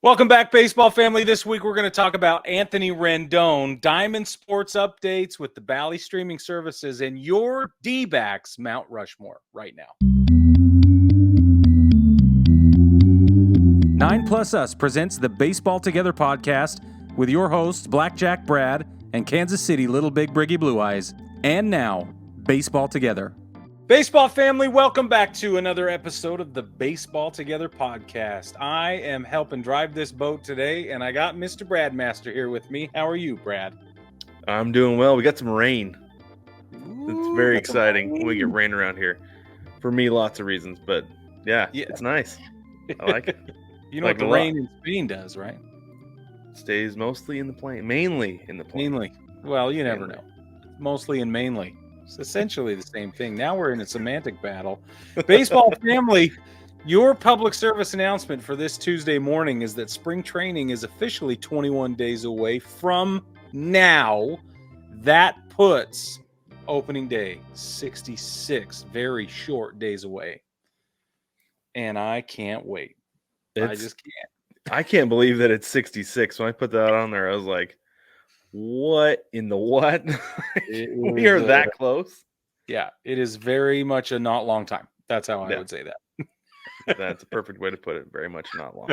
Welcome back, baseball family. This week we're going to talk about Anthony Rendon, Diamond Sports updates with the Bally streaming services, and your D-backs Mount Rushmore right now. 9+ Us presents the Baseball Together podcast with your hosts Blackjack Brad and Kansas City Little Big Briggy Blue Eyes. And now, Baseball Together. Baseball family, welcome back to another episode of the Baseball Together podcast. I am helping drive this boat today, and I got Mr. Brad Master here with me. How are you, Brad? I'm doing well. We got some rain. It's very exciting when we get rain around here. For me, lots of reasons, but yeah. It's nice. I like it. You know like what the rain in Spain does, right? Stays mostly in the plain, mainly in the plain. Mainly. Well, you never know. Mostly and mainly. It's essentially the same thing. Now we're in a semantic battle. Baseball family, your public service announcement for this Tuesday morning is that spring training is officially 21 days away from now. That puts opening day 66 very short days away. And I can't wait. I just can't. I can't believe that it's 66. When I put that on there, I was like, what in the what? We are that close. Yeah, it is very much a not long time. That's how I would say that. That's a perfect way to put it. Very much not long.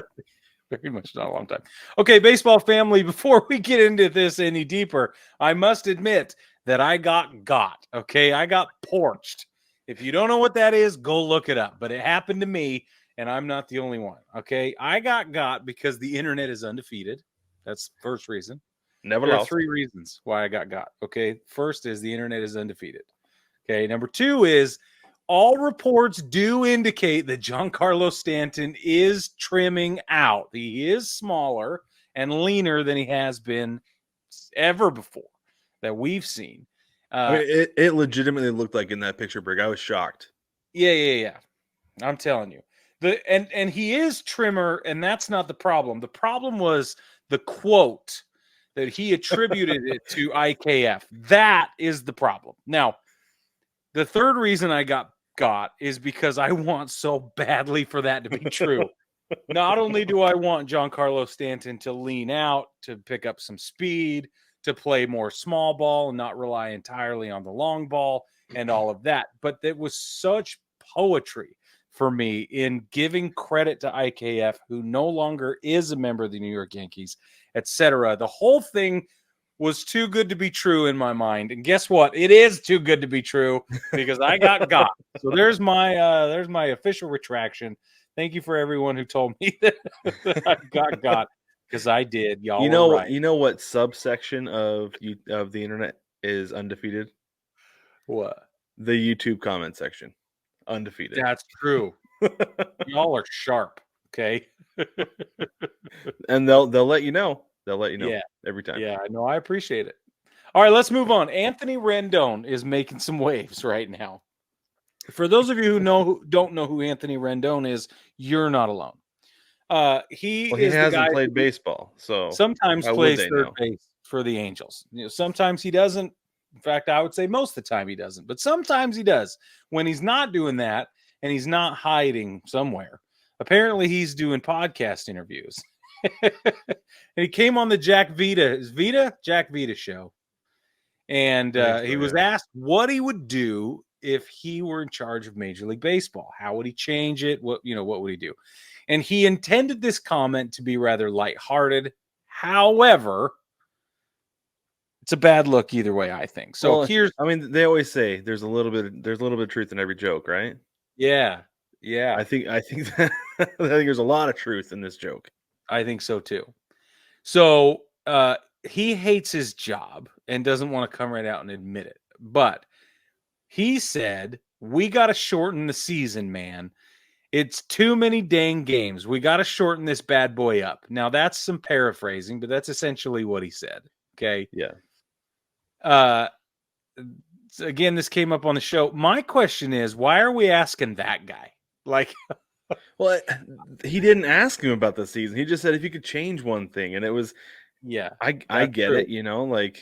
Very much not a long time. Okay, baseball family, before we get into this any deeper, I must admit that I got. Okay, I got porched. If you don't know what that is, go look it up. But it happened to me, and I'm not the only one. Okay, I got because the internet is undefeated. That's the first reason. Never There lost. are three reasons why I got. Okay. First is the internet is undefeated. Okay. Number two is all reports do indicate that Giancarlo Stanton is trimming out. He is smaller and leaner than he has been ever before that we've seen. It legitimately looked like in that picture, Brig. I was shocked. Yeah. I'm telling you. And he is trimmer, and that's not the problem. The problem was the quote that he attributed it to IKF. That is the problem. Now, the third reason I got is because I want so badly for that to be true. Not only do I want Giancarlo Stanton to lean out, to pick up some speed, to play more small ball and not rely entirely on the long ball and all of that, but it was such poetry for me in giving credit to IKF, who no longer is a member of the New York Yankees, etc. The whole thing was too good to be true in my mind. And guess what? It is too good to be true because I got. So there's my official retraction. Thank you for everyone who told me that I got because I did. Y'all right. You know what subsection of the internet is undefeated? What? The YouTube comment section. Undefeated. That's true. Y'all are sharp. Okay. And they'll let you know. They'll let you know every time. Yeah, I know. I appreciate it. All right, let's move on. Anthony Rendon is making some waves right now. For those of you who don't know who Anthony Rendon is, you're not alone. He hasn't played baseball, so sometimes plays third base for the Angels. Sometimes he doesn't. In fact, I would say most of the time he doesn't, but sometimes he does. When he's not doing that and he's not hiding somewhere, apparently he's doing podcast interviews. And he came on the Jack Vita show. And he was asked what he would do if he were in charge of Major League Baseball. How would he change it? What would he do? And he intended this comment to be rather lighthearted. However, it's a bad look either way, I think. So they always say there's a little bit of truth in every joke, right? Yeah. I think there's a lot of truth in this joke. I think so too. So he hates his job and doesn't want to come right out and admit it. But he said, we got to shorten the season, man. It's too many dang games. We got to shorten this bad boy up. Now, that's some paraphrasing, but that's essentially what he said. Okay. Yeah. Again, this came up on the show. My question is, why are we asking that guy? Well, he didn't ask him about the season. He just said if you could change one thing, and it was, I get true. It.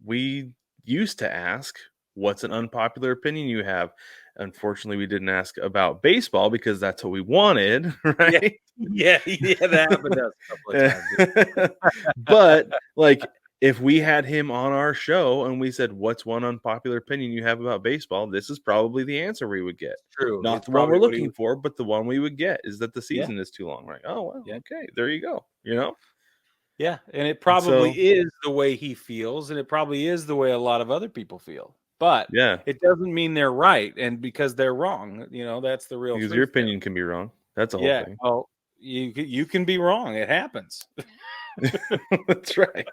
We used to ask, what's an unpopular opinion you have? Unfortunately, we didn't ask about baseball because that's what we wanted, right? Yeah, that happened to us a couple of times. But like, if we had him on our show and we said, "What's one unpopular opinion you have about baseball?" This is probably the answer we would get. True. Not It's the one we're probably what he looking would- for, but the one we would get is that the Yeah. season is too long. Right? Oh, well, Yeah. okay, there you go. You know. Yeah, and it probably So- is the way he feels, and it probably is the way a lot of other people feel. But Yeah, it doesn't mean they're right, and because they're wrong, that's the real because truth your there. opinion can be wrong. That's the whole Yeah, thing. well, you can be wrong. It happens. That's right.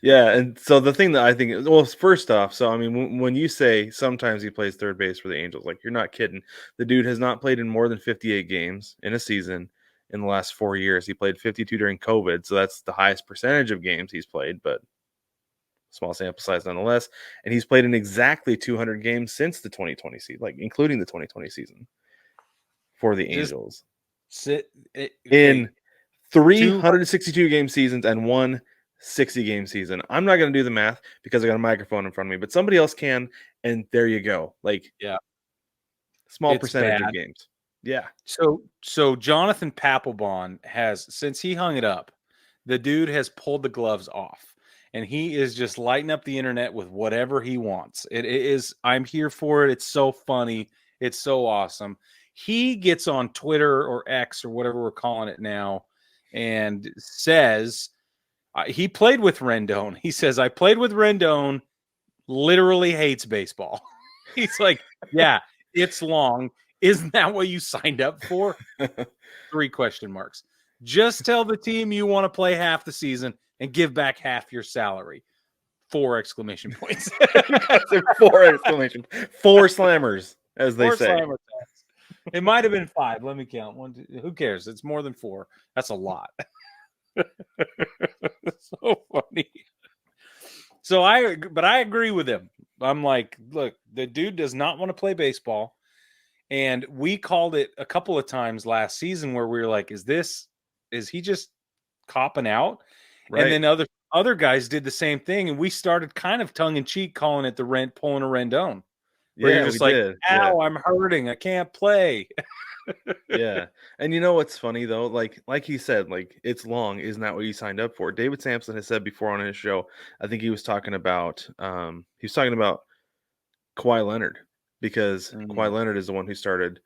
Yeah, and so the thing that I think is, well, first off, so I mean, when you say sometimes he plays third base for the Angels, like you're not kidding. The dude has not played in more than 58 games in a season in the last 4 years. He played 52 during COVID, so that's the highest percentage of games he's played, but small sample size nonetheless. And he's played in exactly 200 games since the 2020 season, like including the 2020 season for the Just Angels. In 362 game seasons and one 60 game season. I'm not going to do the math because I got a microphone in front of me, but somebody else can. And there you go. Like, Yeah. small It's percentage bad. of games. Yeah. So Jonathan Papelbon has, since he hung it up, the dude has pulled the gloves off, and he is just lighting up the internet with whatever he wants. It is, I'm here for it. It's so funny. It's so awesome. He gets on Twitter or X or whatever we're calling it now and says he played with Rendon. He says, I played with Rendon, literally hates baseball. He's like, yeah, it's long. Isn't that what you signed up for? 3 question marks. Just tell the team you want to play half the season and give back half your salary. 4 exclamation points. 4 exclamation. 4 slammers, as they 4 say. slammer tags. It might have been 5. Let me count. 1, 2, who cares? It's more than 4. That's a lot. So funny. So I agree with him. I'm like, look, the dude does not want to play baseball. And we called it a couple of times last season where we were like, is he just copping out? Right. And then other guys did the same thing. And we started kind of tongue in cheek calling it pulling a Rendon. Where Yeah, you're just we like, did. ow, Yeah. I'm hurting. I can't play. Yeah. And you know what's funny though? Like he said, like, it's long. Isn't that what you signed up for? David Sampson has said before on his show, I think he was talking about Kawhi Leonard, because Kawhi Leonard is the one who started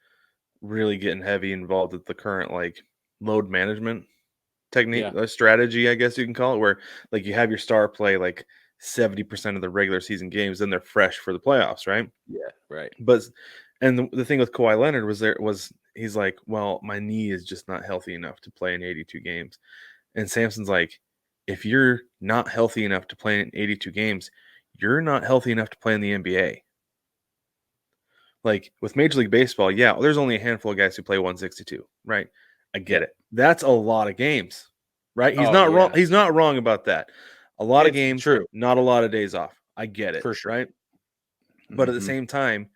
really getting heavy involved with the current like load management technique, strategy, I guess you can call it, where like you have your star play like 70% of the regular season games, then they're fresh for the playoffs, right? Yeah, right. But the thing with Kawhi Leonard was he's like, well, my knee is just not healthy enough to play in 82 games. And Samson's like, if you're not healthy enough to play in 82 games, you're not healthy enough to play in the NBA. Like with Major League Baseball, yeah, there's only a handful of guys who play 162, right? I get it. That's a lot of games, right? He's not wrong. He's not wrong about that. A lot of games, true. Not a lot of days off. I get it, For sure. right? But at the same time,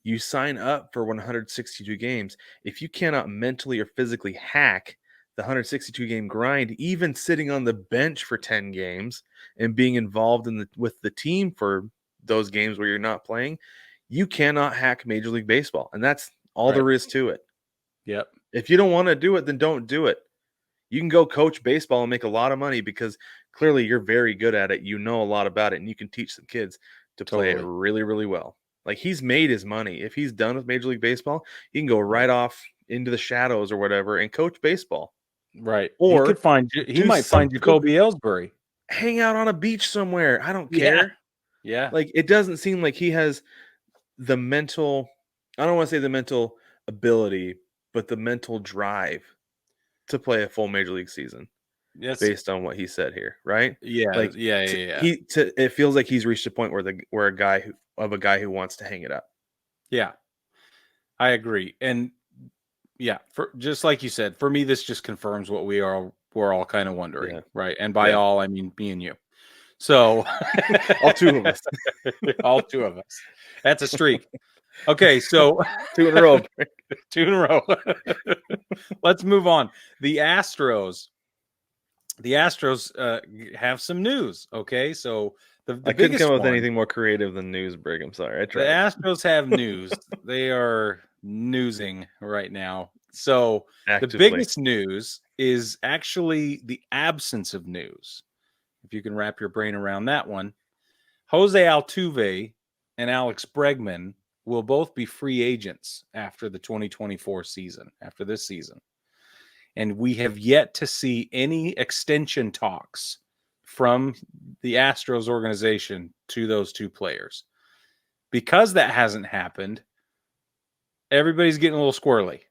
you sign up for 162 games. If you cannot mentally or physically hack the 162 game grind, even sitting on the bench for 10 games and being involved with the team for those games where you're not playing, you cannot hack Major League Baseball. And that's all there is to it. Yep. If you don't want to do it, then don't do it. You can go coach baseball and make a lot of money because clearly you're very good at it. You know a lot about it, and you can teach some kids to play it really, really well. Like, he's made his money. If he's done with Major League Baseball, he can go right off into the shadows or whatever and coach baseball. Right. Or he might find Jacoby Ellsbury. Hang out on a beach somewhere. I don't care. Yeah. Like, it doesn't seem like he has the mental, I don't want to say the mental ability, but the mental drive to play a full Major League season. Yes. Based on what he said here, right? Yeah. Like, yeah. It feels like he's reached a point where a guy who wants to hang it up. Yeah, I agree. And yeah, for just like you said, for me, this just confirms what we're all kind of wondering, right? And by all, I mean me and you. So all 2 of us. All 2 of us. That's a streak. Okay, so 2 in a row. 2 in a row. Let's move on. The Astros have some news. Okay, so The I couldn't biggest come up with one, anything more creative than news, Brig. I'm sorry. I the tried. Astros have news. They are newsing right now. So the Actively. biggest news is actually the absence of news. If you can wrap your brain around that one, Jose Altuve and Alex Bregman will both be free agents after the 2024 season, after this season. And we have yet to see any extension talks from the Astros organization to those two players. Because that hasn't happened, everybody's getting a little squirrely.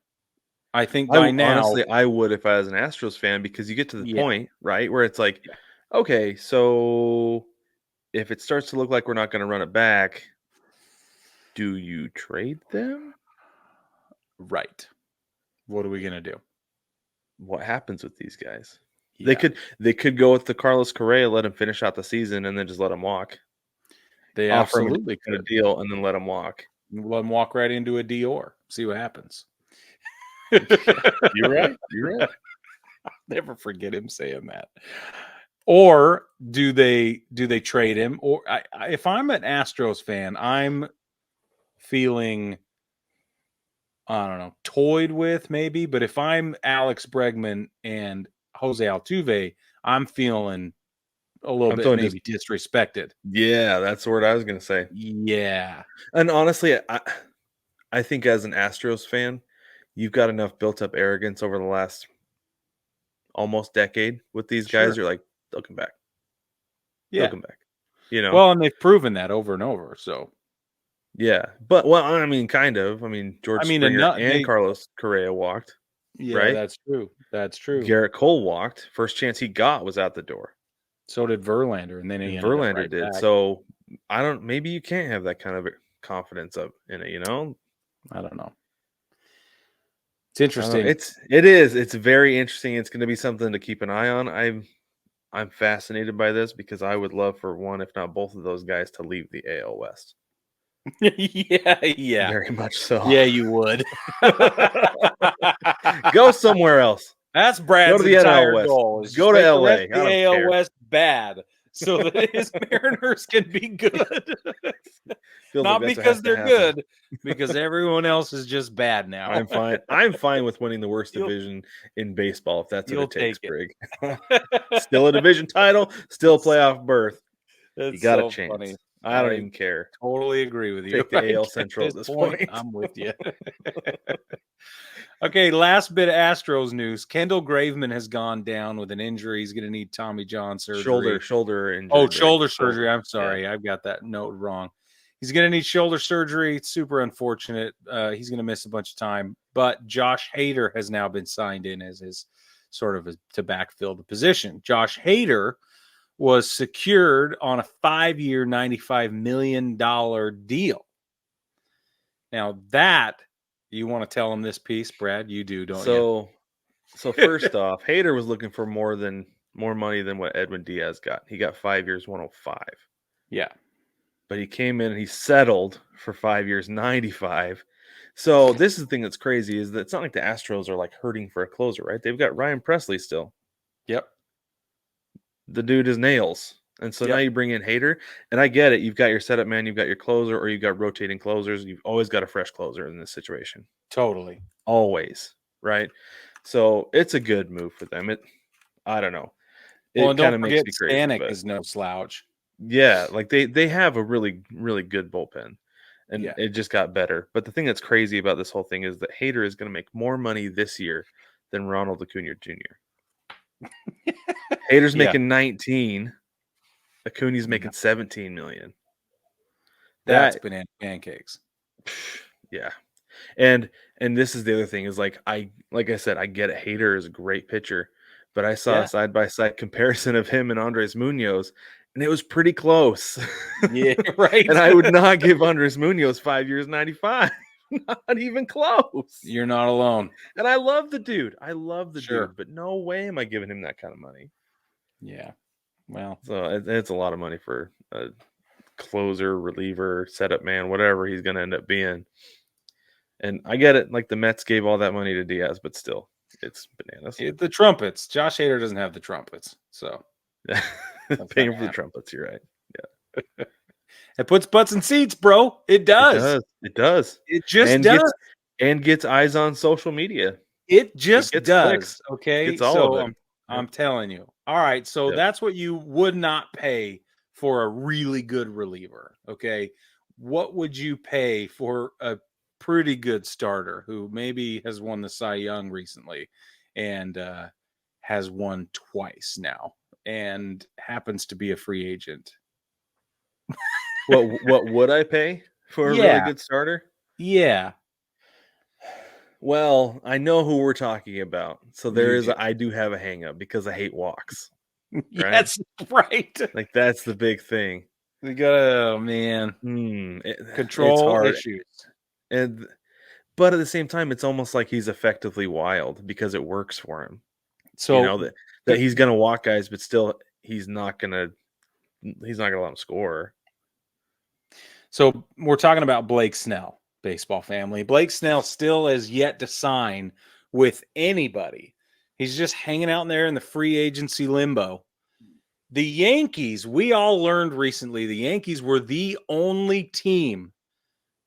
I think by now, honestly, I would if I was an Astros fan, because you get to the Yeah. point, right, where it's like, Yeah. okay, so if it starts to look like we're not going to run it back, do you trade them? right. What are we going to do? What happens with these guys? Yeah. They could go with the Carlos Correa, let him finish out the season, and then just let him walk. They Offer him absolutely a could. deal, and then let him walk. Let them walk right into a Dior. See what happens. You're right. You're right. I'll never forget him saying that. Or do they trade him? Or if I'm an Astros fan, I'm feeling, I don't know, toyed with maybe. But if I'm Alex Bregman and Jose Altuve, I'm feeling a little bit maybe disrespected. Yeah, that's the word I was going to say. Yeah. And honestly, I think as an Astros fan, you've got enough built up arrogance over the last almost decade with these guys. Sure. You're like, they'll come back. Yeah. They'll come back. You know? Well, and they've proven that over and over. So yeah. But, well, I mean, kind of. I mean, George Springer and Carlos Correa walked. Yeah, right? that's true. That's true. Garrett Cole walked. First chance he got was out the door. So did Verlander, and then he Verlander did. Back. So maybe you can't have that kind of confidence in it, you know? I don't know. It's interesting. It is. It's very interesting. It's going to be something to keep an eye on. I'm fascinated by this because I would love for one, if not both of those guys, to leave the AL West. Yeah. Very much so. Yeah, you would. Go somewhere else. That's Brad's entire goal. Go to LA. The AL West bad, so that his Mariners can be good. Not because they're good, because everyone else is just bad now. I'm fine. I'm fine with winning the worst division in baseball if that's what it takes, Greg. Still a division title, still a playoff berth. That's you got so a chance. Funny. I don't even care. Totally agree with you. Take the AL Central at this point. I'm with you. Okay, last bit of Astros news. Kendall Graveman has gone down with an injury. He's going to need Tommy John surgery. Shoulder injury. Oh, shoulder surgery. I'm sorry. Yeah. I've got that note wrong. He's going to need shoulder surgery. It's super unfortunate. He's going to miss a bunch of time. But Josh Hader has now been signed in as his to backfill the position. Josh Hader was secured on a 5-year, $95 million deal. Now that, you want to tell him this piece, Brad? You do, don't you? So first off, Hader was looking for more money than what Edwin Diaz got. He got 5 years, 105. Yeah. But he came in and he settled for 5 years, 95. So this is the thing that's crazy is that it's not like the Astros are like hurting for a closer, right? They've got Ryan Presley still. Yep. The dude is nails. And so now you bring in Hader, and I get it. You've got your setup man, you've got your closer, or you've got rotating closers. You've always got a fresh closer in this situation. Totally. Always, right? So it's a good move for them. I don't know. It kind of makes me crazy. Stanek is no slouch. Yeah, like they have a really, really good bullpen, and it just got better. But the thing that's crazy about this whole thing is that Hader is going to make more money this year than Ronald Acuna Jr. Hader's making 19. Acuna's making 17 million. That's banana pancakes. Yeah. And this is the other thing is like I said, I get it. Hader is a great pitcher, but I saw a side-by-side comparison of him and Andres Munoz, and it was pretty close. Yeah, right. And I would not give Andres Munoz 5 years, 95. Not even close. You're not alone. And I love the dude. Dude, but no way am I giving him that kind of money. Yeah. Well, so it's a lot of money for a closer, reliever, setup man, whatever he's going to end up being. And I get it. Like the Mets gave all that money to Diaz, but still, it's bananas. The trumpets. Josh Hader doesn't have the trumpets, so paying for the trumpets. You're right. It puts butts in seats, bro. It does. It does. It just And does. gets eyes on social media. It It just gets does. clicks. Okay. Gets all of So it. I'm telling you. All right. So Yep. that's what you would not pay for a really good reliever. Okay. What would you pay for a pretty good starter who maybe has won the Cy Young recently and has won twice now and happens to be a free agent? What would I pay for a really Yeah. good starter? Yeah. Well, I know who we're talking about. So You do. I do have a hang up because I hate walks. Right? Yes. Right. Like that's the big thing. We got oh man. It's Control hard. issues. But at the same time, it's almost like he's effectively wild because it works for him. So That he's gonna walk guys, but still he's not gonna let him score. So we're talking about Blake Snell, baseball family. Blake Snell still has yet to sign with anybody. He's just hanging out in there in the free agency limbo. The Yankees, we all learned recently, the Yankees were the only team,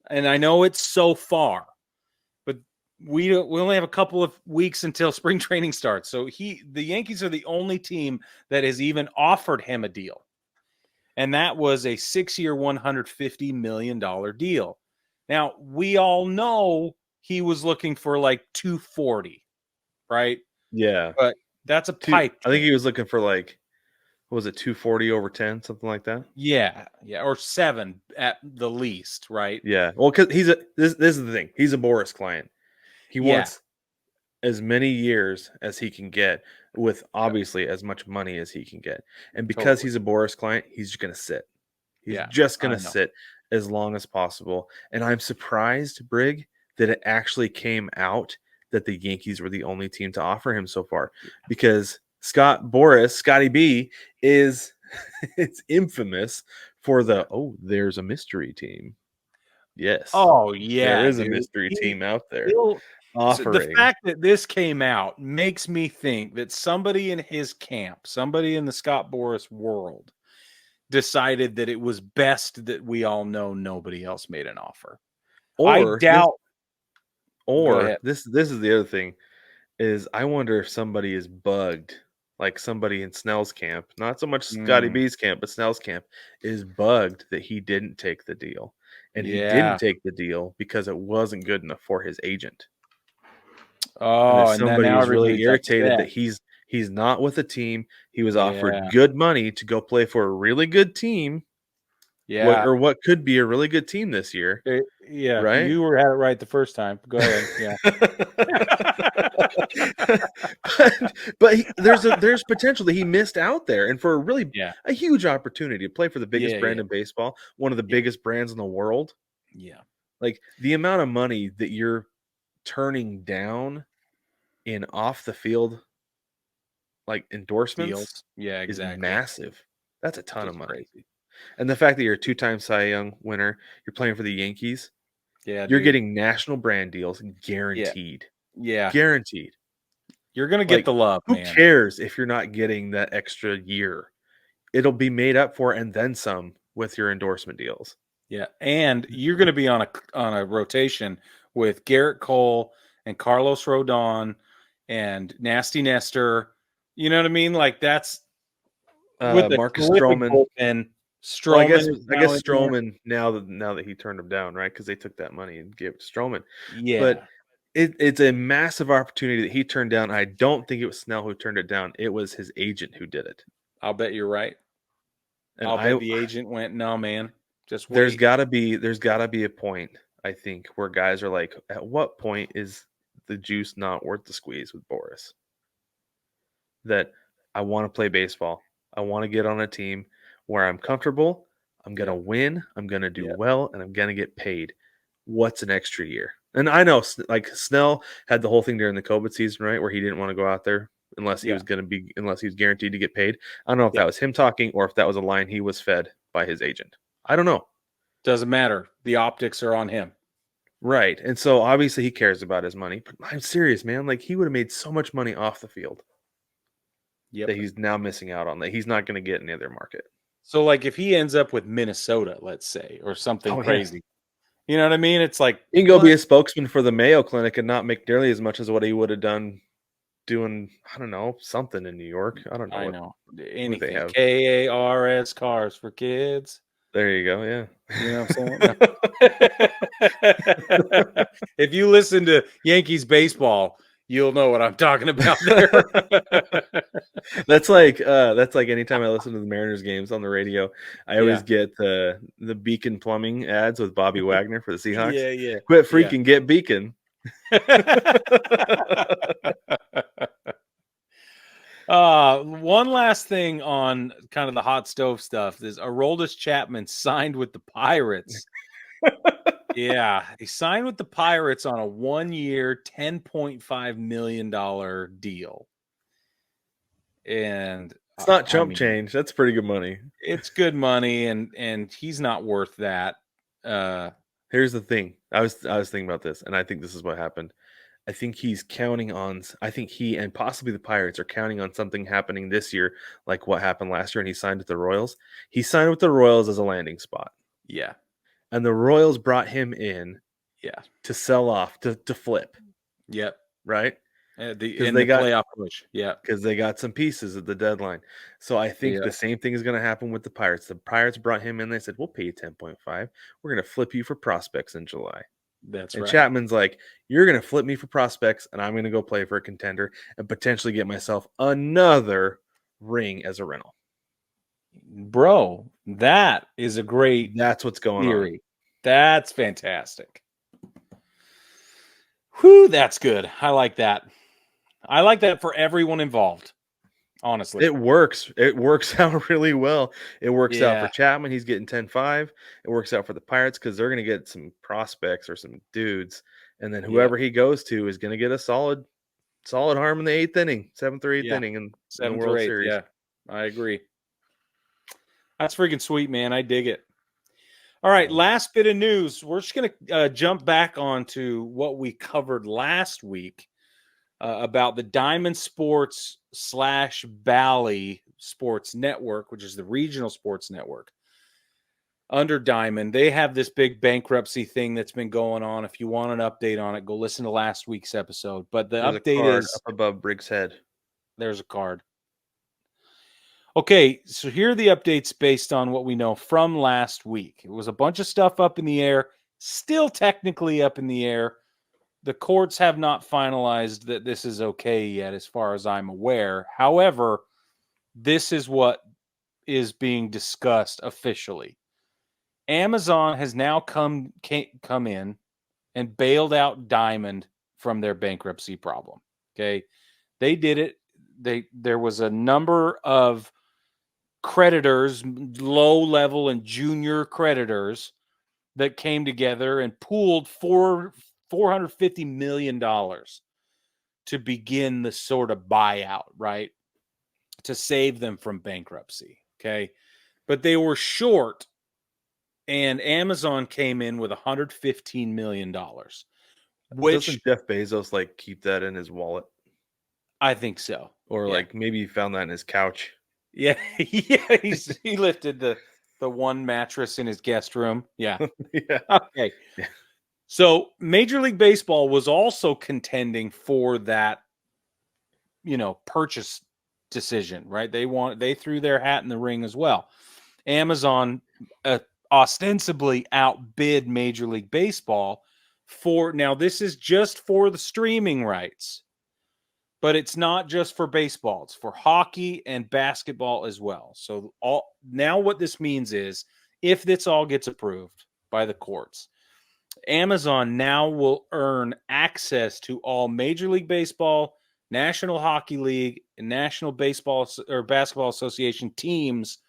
and I know it's so far, but we only have a couple of weeks until spring training starts. So the Yankees are the only team that has even offered him a deal. And that was a 6-year, $150 million deal. Now, we all know he was looking for like 240, right? Yeah. But that's a pipe I think he was looking for like, what was it, 240 over 10, something like that? Yeah, or 7 at the least, right? Yeah. Well, because this is the thing. He's a Boris client. He wants as many years as he can get with obviously as much money as he can get. And because he's a Boris client, he's just going to sit. He's just going to sit as long as possible. And I'm surprised, Brig, that it actually came out that the Yankees were the only team to offer him so far, because Scotty B is it's infamous for there's a mystery team. Yes. Oh yeah, there is a dude. mystery team out there So the offering. fact that this came out makes me think that somebody in his camp, somebody in the Scott Boras world, decided that it was best that we all know nobody else made an offer. I doubt. Go ahead. This is the other thing, is I wonder if somebody is bugged, like somebody in Snell's camp, not so much Scotty B's camp, but Snell's camp is bugged that he didn't take the deal. And he didn't take the deal because it wasn't good enough for his agent. Oh, And and then somebody now is really everybody's irritated upset. that he's not with a team. He was offered good money to go play for a really good team. Yeah. What could be a really good team this year. Yeah, right? you had it right the first time. Go ahead. Yeah. There's potential that he missed out there, and for a huge opportunity to play for the biggest brand in baseball, one of the biggest brands in the world. Yeah. Like the amount of money that you're turning down in off the field like endorsements is massive. That's a ton of money. Crazy. And the fact that you're a 2-time Cy Young winner, you're playing for the Yankees. Yeah, you're getting national brand deals guaranteed. Yeah. Guaranteed. You're going to get the love, who man. Who cares if you're not getting that extra year? It'll be made up for and then some with your endorsement deals. Yeah, and you're going to be on a rotation with Garrett Cole and Carlos Rodon and Nasty Nestor. You know what I mean? Like that's with Marcus Stroman. And Well, I guess Stroman now that he turned him down, right? Because they took that money and gave it to Stroman. Yeah, but it's a massive opportunity that he turned down. I don't think it was Snell who turned it down. It was his agent who did it. I'll bet you're right. And I'll bet the agent went, no, man. Just wait. There's gotta be a point, I think, where guys are like, at what point is the juice not worth the squeeze with Boris? That I want to play baseball. I want to get on a team where I'm comfortable. I'm gonna win. I'm gonna do well, and I'm gonna get paid. What's an extra year? And I know, like Snell had the whole thing during the COVID season, right, where he didn't want to go out there unless he was guaranteed to get paid. I don't know if that was him talking or if that was a line he was fed by his agent. I don't know. Doesn't matter. The optics are on him. Right. And so obviously he cares about his money. But I'm serious, man. Like he would have made so much money off the field that he's now missing out on, that he's not going to get in the other market. So, like, if he ends up with Minnesota, let's say, or something Oh, yeah. crazy, you know what I mean? It's like, He can go be what? a spokesman for the Mayo Clinic and not make nearly as much as what he would have done doing, I don't know, something in New York. I don't know I what know who they anything. have. KARS, cars for kids. There you go. Yeah. You know what I'm saying? If you listen to Yankees baseball, you'll know what I'm talking about there. That's like anytime I listen to the Mariners games on the radio, I always Yeah. get the Beacon Plumbing ads with Bobby Wagner for the Seahawks. Yeah, yeah, Quit yeah. freaking, get Beacon. One last thing on kind of the hot stove stuff is Aroldis Chapman signed with the Pirates. Yeah, he signed with the Pirates on a 1-year, $10.5 million deal. And It's not I chump mean, change. That's pretty good money. it's good money, and he's not worth that. Here's the thing. I was thinking about this, and I think this is what happened. I think he's counting on. I think he and possibly the Pirates are counting on something happening this year, like what happened last year, and he signed with the Royals. He signed with the Royals as a landing spot, Yeah, and the Royals brought him in yeah, to sell off, to flip, yep. right? The Because in the they got playoff push, yeah, some pieces at the deadline. So I think yeah, the same thing is going to happen with the Pirates. The Pirates brought him in. They said, "We'll pay you 10.5. We're going to flip you for prospects in July." that's And right. Chapman's like, "You're going to flip me for prospects, and I'm going to go play for a contender and potentially get myself another ring as a rental." Bro, that is a great That's what's going on. theory. That's fantastic. Whew, that's good. I like that. I like that for everyone involved, honestly. It works. It works out really well. It works out for Yeah, Chapman. He's getting 10.5. It works out for the Pirates because they're going to get some prospects or some dudes. And then yeah, whoever he goes to is going to get a solid arm in the eighth inning, seventh or eighth yeah. inning in the 7th or World 8th, Series. yeah. I agree. That's freaking sweet, man. I dig it. All right, last bit of news. We're just going to jump back onto what we covered last week about the Diamond Sports / Bally Sports Network, which is the regional sports network under Diamond. They have this big bankruptcy thing that's been going on. If you want an update on it, go listen to last week's episode. But the There's a update card is up above Briggs' head. there's a card. Okay, so here are the updates based on what we know from last week. It was a bunch of stuff up in the air, still technically up in the air. The courts have not finalized that this is okay yet, as far as I'm aware. However, this is what is being discussed officially. Amazon has now come in and bailed out Diamond from their bankruptcy problem. Okay, they did it. There was a number of creditors, low level and junior creditors, that came together and pooled $450 million to begin the sort of buyout, right? To save them from bankruptcy. Okay. But they were short, and Amazon came in with $115 million, which Doesn't Jeff Bezos like keep that in his wallet? I think so. Or Yeah. like maybe he found that in his couch. Yeah. Yeah. He lifted the one mattress in his guest room. Yeah. Yeah. Okay. Yeah. So Major League Baseball was also contending for that, purchase decision, right? They threw their hat in the ring as well. Amazon ostensibly outbid Major League Baseball now this is just for the streaming rights, but it's not just for baseball. It's for hockey and basketball as well. So now what this means is, if this all gets approved by the courts, Amazon now will earn access to all Major League Baseball, National Hockey League, and National Baseball or Basketball Association teams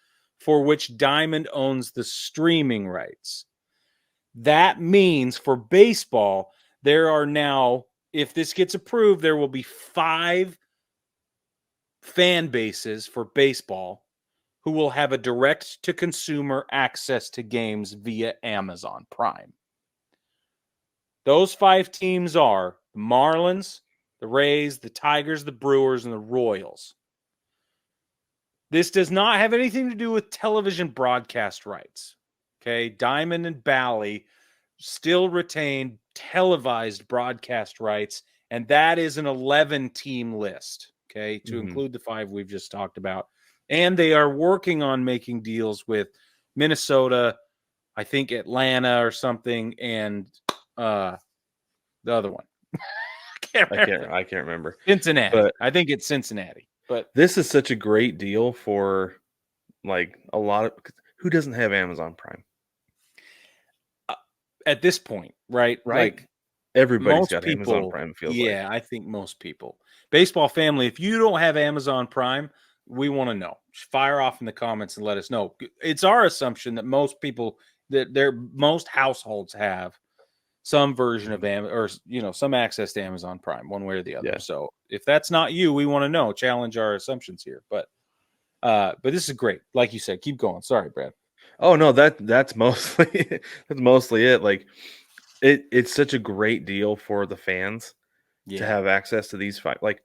for which Diamond owns the streaming rights. That means for baseball, there are now, if this gets approved, there will be 5 fan bases for baseball who will have a direct to consumer access to games via Amazon Prime. Those 5 teams are the Marlins, the Rays, the Tigers, the Brewers, and the Royals. This does not have anything to do with television broadcast rights. Okay. Diamond and Bally still retain televised broadcast rights, and that is an 11-team list, okay, to include the 5 we've just talked about. And they are working on making deals with Minnesota, I think Atlanta or something, and the other one. I can't remember. Cincinnati. But I think it's Cincinnati. But this is such a great deal for like a lot of who doesn't have Amazon Prime? At this point, right? Like everybody's most got people, Amazon Prime, it feels yeah, I think most people. Baseball family, if you don't have Amazon Prime, we want to know. Fire off in the comments and let us know. It's our assumption that most people, most households have some version of or some access to Amazon Prime, one way or the other. Yeah. So if that's not you, we want to know. Challenge our assumptions here. But this is great. Like you said, keep going. Sorry, Brad. Oh no, that's mostly that's mostly it. Like it's such a great deal for the fans to have access to these 5. Like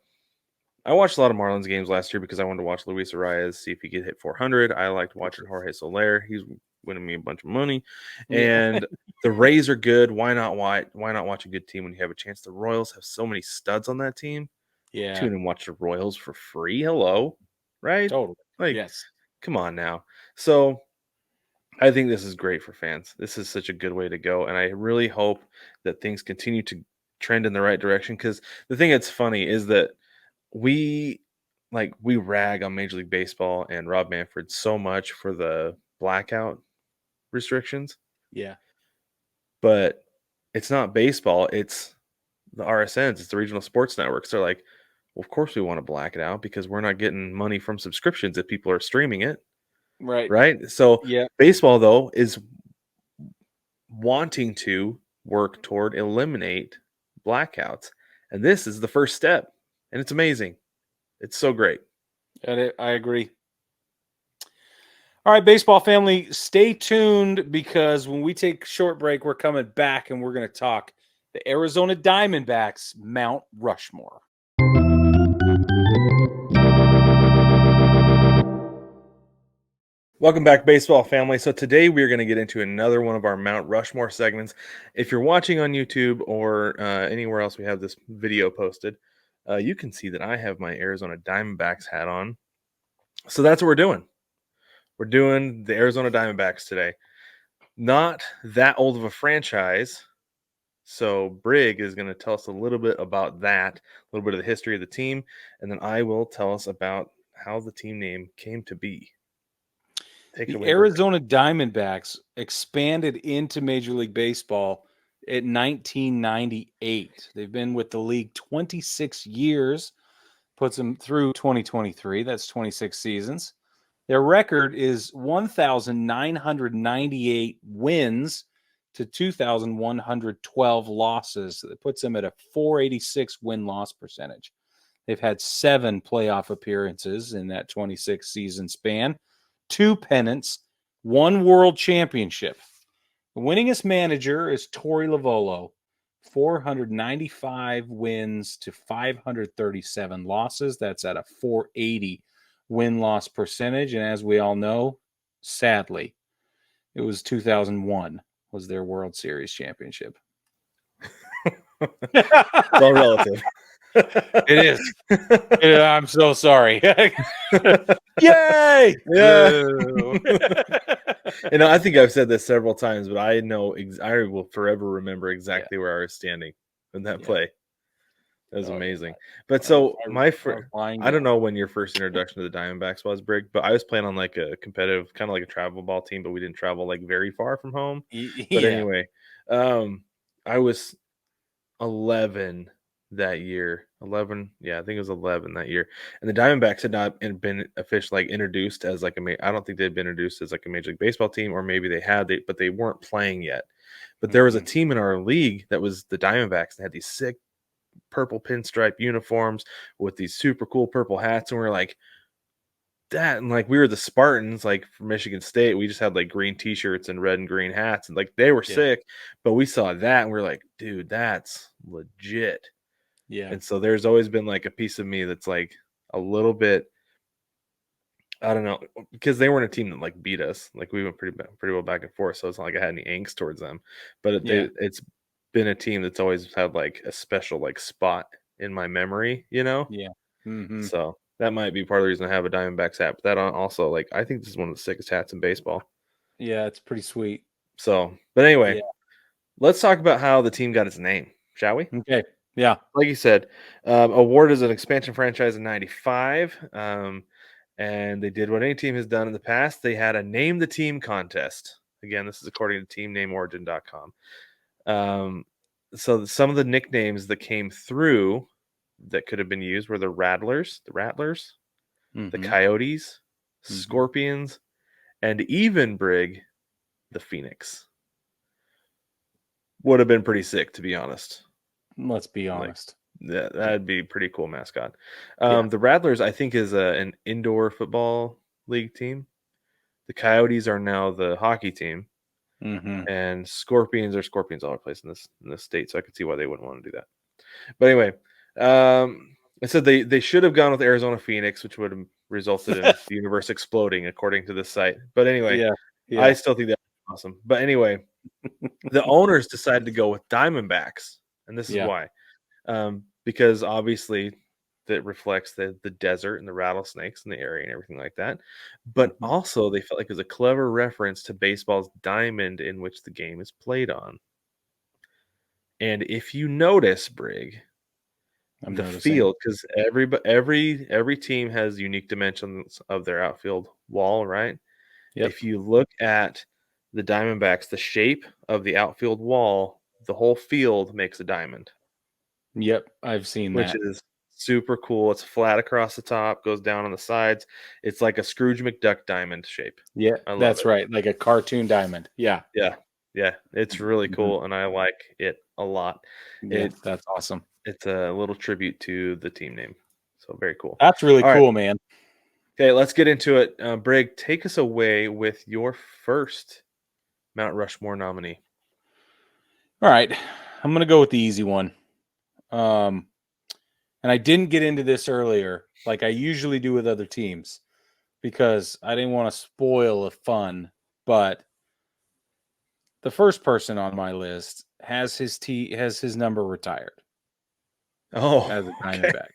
I watched a lot of Marlins games last year because I wanted to watch Luis Arias, see if he could hit 400. I liked watching Jorge Soler. He's winning me a bunch of money. And the Rays are good. Why not watch a good team when you have a chance? The Royals have so many studs on that team. Yeah. Tune and watch the Royals for free. Hello. Right? Totally. Like, yes. Come on now. So I think this is great for fans. This is such a good way to go. And I really hope that things continue to trend in the right direction. Because the thing that's funny is that we rag on Major League Baseball and Rob Manfred so much for the blackout restrictions. Yeah. But it's not baseball. It's the RSNs. It's the regional sports networks. They're like, well, of course we want to black it out because we're not getting money from subscriptions if people are streaming it. Right. Right. So yeah. baseball, though, is wanting to work toward eliminate blackouts. And this is the first step. And it's amazing. It's so great. I agree. All right, baseball family, stay tuned because when we take a short break, we're coming back and we're going to talk the Arizona Diamondbacks Mount Rushmore. Welcome back, baseball family. So today we're going to get into another one of our Mount Rushmore segments. If you're watching on YouTube or anywhere else we have this video posted, you can see that I have my Arizona Diamondbacks hat on. So that's what we're doing. We're doing the Arizona Diamondbacks today. Not that old of a franchise. So Brig is going to tell us a little bit about that, a little bit of the history of the team, and then I will tell us about how the team name came to be. The Arizona Diamondbacks expanded into Major League Baseball in 1998. They've been with the league 26 years, puts them through 2023. That's 26 seasons. Their record is 1,998 wins to 2,112 losses. That puts them at a 486 win-loss percentage. They've had 7 playoff appearances in that 26-season span. 2 pennants, 1 world championship. The winningest manager is Torey Lovullo, 495 wins to 537 losses. That's at a 480 win-loss percentage. And as we all know, sadly, it was 2001 was their World Series championship. Well, relative. It is. I'm so sorry. Yay! Yeah. I think I've said this several times, but I know I will forever remember exactly where I was standing in that play. That was amazing. But so I don't know when your first introduction to the Diamondbacks was, Brig, but I was playing on like a competitive, kind of like a travel ball team, but we didn't travel like very far from home. But anyway, I was 11 that year. 11, yeah, I think it was 11 that year. And the Diamondbacks had not been officially like introduced as like I don't think they'd been introduced as like a Major League Baseball team, or maybe they had, but they weren't playing yet. But there was a team in our league that was the Diamondbacks that had these sick purple pinstripe uniforms with these super cool purple hats, and we were like that, and like we were the Spartans, like from Michigan State. We just had like green t-shirts and red and green hats, and like they were sick, but we saw that and we are like, dude, that's legit. And so there's always been like a piece of me that's like a little bit I don't know, because they weren't a team that like beat us. Like we went pretty well back and forth, so it's not like I had any angst towards them. But it's been a team that's always had like a special like spot in my memory, you know. Yeah. Mm-hmm. So that might be part of the reason I have a Diamondbacks hat. But that also, like, I think this is one of the sickest hats in baseball. Yeah, it's pretty sweet. So, but anyway, let's talk about how the team got its name, shall we? Okay. Yeah. Like you said, award is an expansion franchise in '95. And they did what any team has done in the past. They had a name the team contest. Again, this is according to teamnameorigin.com. So some of the nicknames that came through that could have been used were the Rattlers, the Coyotes, Scorpions, and even Brig, the Phoenix. Would have been pretty sick, to be honest. Let's be honest. Yeah, that'd be a pretty cool mascot. The Rattlers, I think, is an indoor football league team. The Coyotes are now the hockey team, and Scorpions are Scorpions all over the place in this state. So I could see why they wouldn't want to do that. But anyway, I said they should have gone with Arizona Phoenix, which would have resulted in the universe exploding, according to this site. But anyway, I still think that's awesome. But anyway, the owners decided to go with Diamondbacks, and this is why. Because obviously that reflects the desert and the rattlesnakes in the area and everything like that. But also they felt like it was a clever reference to baseball's diamond in which the game is played on. And if you notice, Brig, the field, because every team has unique dimensions of their outfield wall, right? Yep. If you look at the Diamondbacks, the shape of the outfield wall, the whole field makes a diamond. Yep, I've seen that. Which is super cool. It's flat across the top, goes down on the sides. It's like a Scrooge McDuck diamond shape. Yeah, that's right. Like a cartoon diamond. Yeah. Yeah. It's really cool, and I like it a lot. Yeah, that's awesome. It's a little tribute to the team name. So very cool. That's really cool, man. Okay, let's get into it. Brig, take us away with your first Mount Rushmore nominee. All right. I'm going to go with the easy one. And I didn't get into this earlier like I usually do with other teams because I didn't want to spoil the fun, but the first person on my list has his number retired. Oh, as a Diamondback.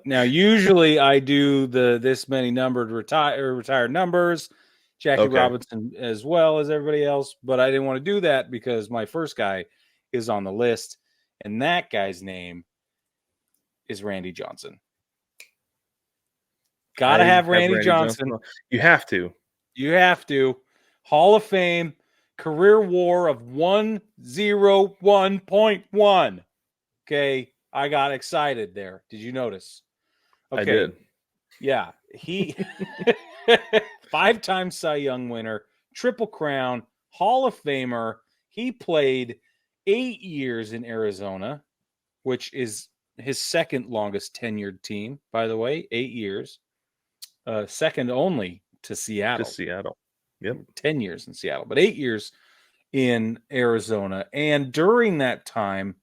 Now, usually I do this many numbered retired numbers, Jackie Robinson as well as everybody else, but I didn't want to do that because my first guy is on the list, and that guy's name is Randy Johnson. Gotta have Randy Johnson. You have to. You have to. Hall of Fame, career WAR of 101.1. Okay, I got excited there. Did you notice? Okay. I did. Yeah, he 5-time Cy Young winner, Triple Crown, Hall of Famer. He played 8 years in Arizona, which is his second longest tenured team, by the way, 8 years. Second only to Seattle. Yep. 10 years in Seattle, but 8 years in Arizona. And during that time,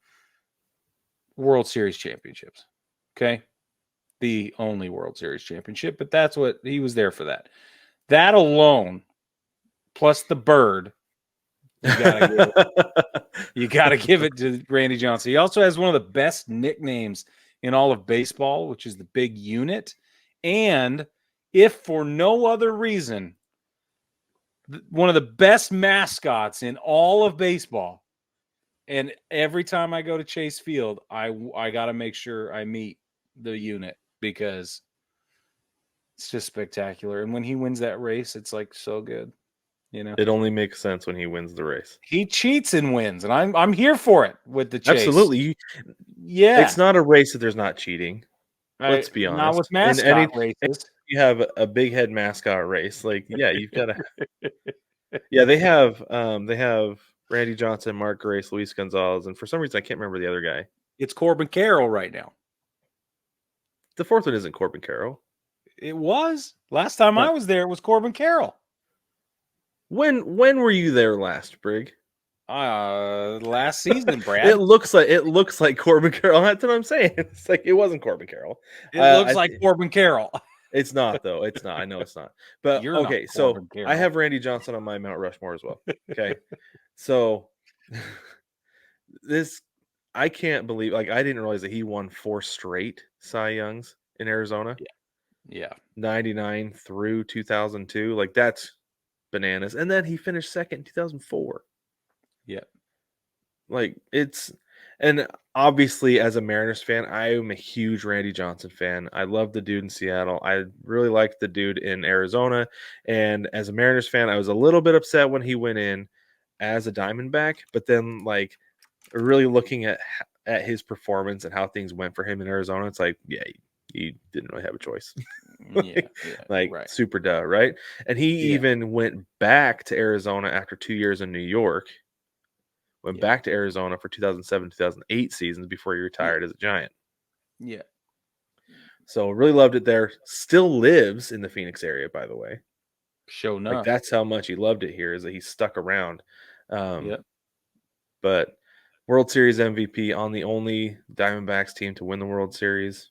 World Series championships. Okay. The only World Series championship, but that's what he was there for that. That alone, plus the bird, you gotta give it to Randy Johnson. He also has one of the best nicknames in all of baseball, which is the Big Unit. And if for no other reason, one of the best mascots in all of baseball. And every time I go to Chase Field, I got to make sure I meet the unit because it's just spectacular. And when he wins that race, it's like so good. You know, it only makes sense when he wins the race. He cheats and wins, and I'm here for it with the Chase. Absolutely. Yeah. It's not a race that there's not cheating. Let's be honest. Not with mascot races. You have a big head mascot race. Like, yeah, you've got to. Yeah, they have Randy Johnson, Mark Grace, Luis Gonzalez, and for some reason I can't remember the other guy. It's Corbin Carroll right now. The fourth one isn't Corbin Carroll. It was. Last time I was there, it was Corbin Carroll. When were you there last, Brig? Last season, Brad. It looks like Corbin Carroll. That's what I'm saying. It's like it wasn't Corbin Carroll. It looks like Corbin Carroll. It's not, though. It's not. I know it's not. But You're not okay, so Corbin I Carroll. have Randy Johnson on my Mount Rushmore as well. Okay. So this I can't believe I didn't realize that he won 4 straight Cy Youngs in Arizona, Yeah. 99 through 2002. Like that's bananas. And then he finished second in 2004. Yeah. Like and obviously as a Mariners fan, I am a huge Randy Johnson fan. I love the dude in Seattle. I really liked the dude in Arizona. And as a Mariners fan, I was a little bit upset when he went in as a Diamondback, but then like really looking at his performance and how things went for him in Arizona, it's like, yeah, he didn't really have a choice. Yeah. Like Right. super duh, right? And he Yeah. even went back to Arizona after 2 years in New York. Went back to Arizona for 2007, 2008 seasons before he retired as a Giant. Yeah. So really loved it there. Still lives in the Phoenix area, by the way. Show Like enough. that's how much he loved it here, is that he stuck around. Yep. But World Series MVP on the only Diamondbacks team to win the World Series.